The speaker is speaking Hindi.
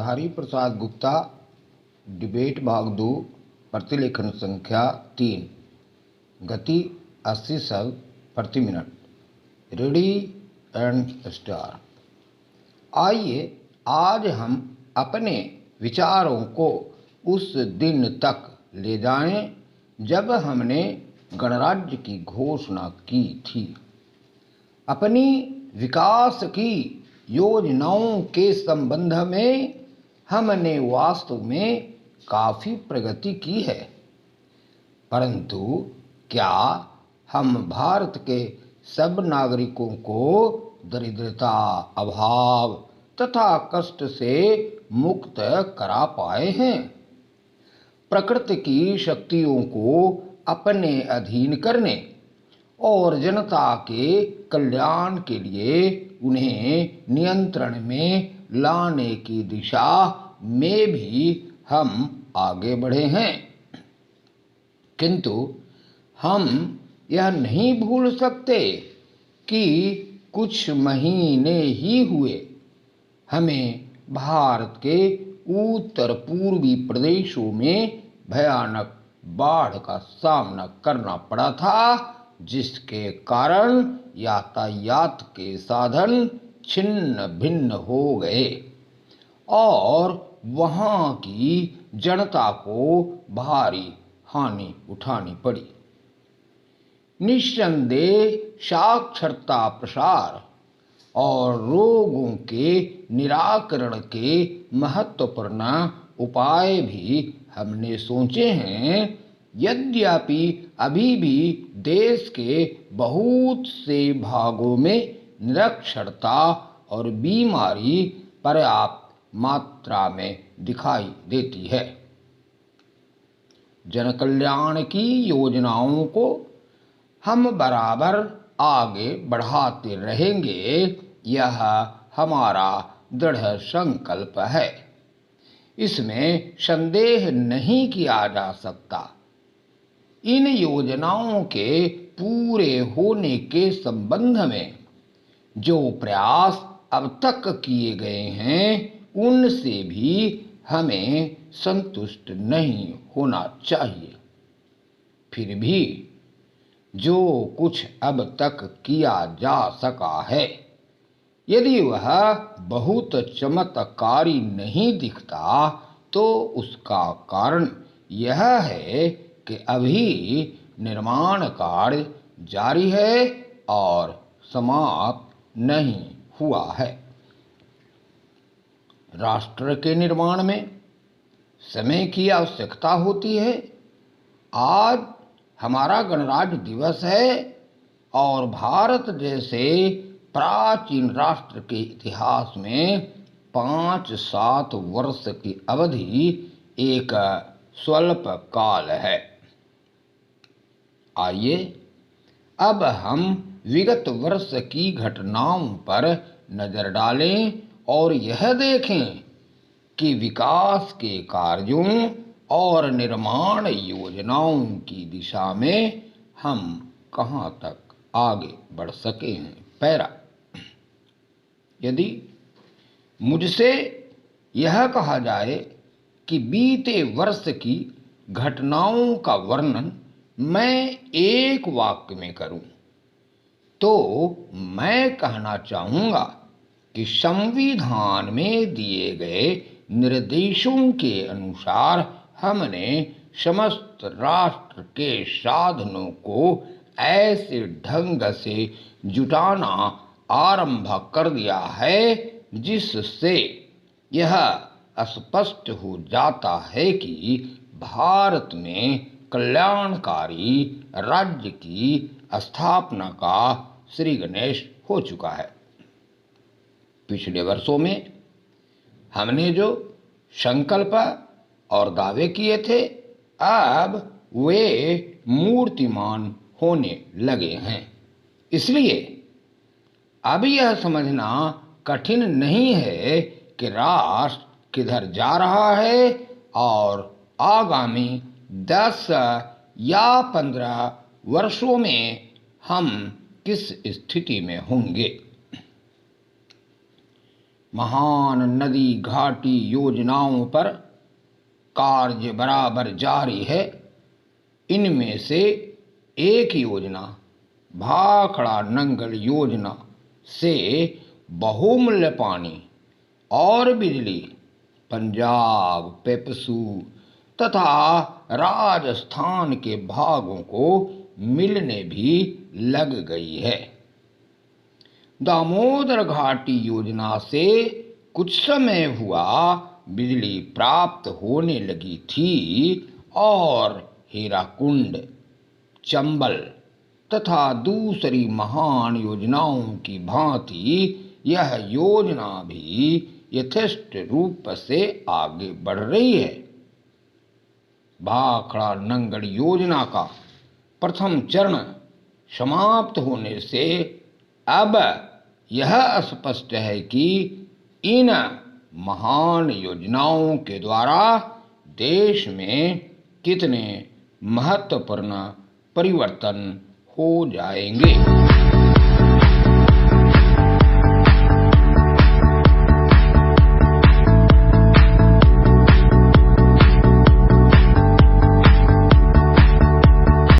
हरिप्रसाद गुप्ता, डिबेट भाग 2, प्रतिलेखन संख्या 3, गति 80 शब्द प्रति मिनट। Ready and star. आइए आज हम अपने विचारों को उस दिन तक ले जाएं जब हमने गणराज्य की घोषणा की थी। अपनी विकास की योजनाओं के संबंध में हमने वास्तव में काफी प्रगति की है, परंतु क्या हम भारत के सब नागरिकों को दरिद्रता, अभाव तथा कष्ट से मुक्त करा पाए हैं? प्रकृति की शक्तियों को अपने अधीन करने और जनता के कल्याण के लिए उन्हें नियंत्रण में लाने की दिशा में भी हम आगे बढ़े हैं, किंतु हम यह नहीं भूल सकते कि कुछ महीने ही हुए हमें भारत के उत्तर पूर्वी प्रदेशों में भयानक बाढ़ का सामना करना पड़ा था, जिसके कारण यातायात के साधन छिन्न भिन्न हो गए और वहाँ की जनता को भारी हानि उठानी पड़ी। निस्संदेह साक्षरता प्रसार और रोगों के निराकरण के महत्वपूर्ण उपाय भी हमने सोचे हैं। यद्यपि अभी भी देश के बहुत से भागों में निरक्षरता और बीमारी पर्याप्त मात्रा में दिखाई देती है। जन कल्याण की योजनाओं को हम बराबर आगे बढ़ाते रहेंगे, यह हमारा दृढ़ संकल्प है। इसमें संदेह नहीं किया जा सकता। इन योजनाओं के पूरे होने के संबंध में जो प्रयास अब तक किए गए हैं, उनसे भी हमें संतुष्ट नहीं होना चाहिए। फिर भी जो कुछ अब तक किया जा सका है, यदि वह बहुत चमत्कारी नहीं दिखता, तो उसका कारण यह है कि अभी निर्माण कार्य जारी है और समाप्त नहीं हुआ है। राष्ट्र के निर्माण में समय की आवश्यकता होती है। आज हमारा गणराज्य दिवस है और भारत जैसे प्राचीन राष्ट्र के इतिहास में 5-7 वर्ष की अवधि एक स्वल्प काल है। आइए अब हम विगत वर्ष की घटनाओं पर नजर डालें और यह देखें कि विकास के कार्यों और निर्माण योजनाओं की दिशा में हम कहां तक आगे बढ़ सके हैं। पैरा। यदि मुझसे यह कहा जाए कि बीते वर्ष की घटनाओं का वर्णन मैं एक वाक्य में करूं, तो मैं कहना चाहूंगा कि संविधान में दिए गए निर्देशों के अनुसार हमने समस्त राष्ट्र के साधनों को ऐसे ढंग से जुटाना आरंभ कर दिया है जिससे यह स्पष्ट हो जाता है कि भारत में कल्याणकारी राज्य की स्थापना का श्री गणेश हो चुका है। पिछले वर्षों में हमने जो संकल्प और दावे किए थे, अब वे मूर्तिमान होने लगे हैं। इसलिए अब यह समझना कठिन नहीं है कि राष्ट्र किधर जा रहा है और आगामी 10 या 15 वर्षों में हम किस स्थिति में होंगे। महान नदी घाटी योजनाओं पर कार्य बराबर जारी है। इनमें से एक योजना भाखड़ा नंगल योजना से बहुमूल्य पानी और बिजली पंजाब, पेपसू तथा राजस्थान के भागों को मिलने भी लग गई है। दामोदर घाटी योजना से कुछ समय हुआ बिजली प्राप्त होने लगी थी और हीराकुंड, चंबल तथा दूसरी महान योजनाओं की भांति यह योजना भी यथेष्ट रूप से आगे बढ़ रही है। भाखड़ा नंगल योजना का प्रथम चरण समाप्त होने से अब यह स्पष्ट है कि इन महान योजनाओं के द्वारा देश में कितने महत्वपूर्ण परिवर्तन हो जाएंगे।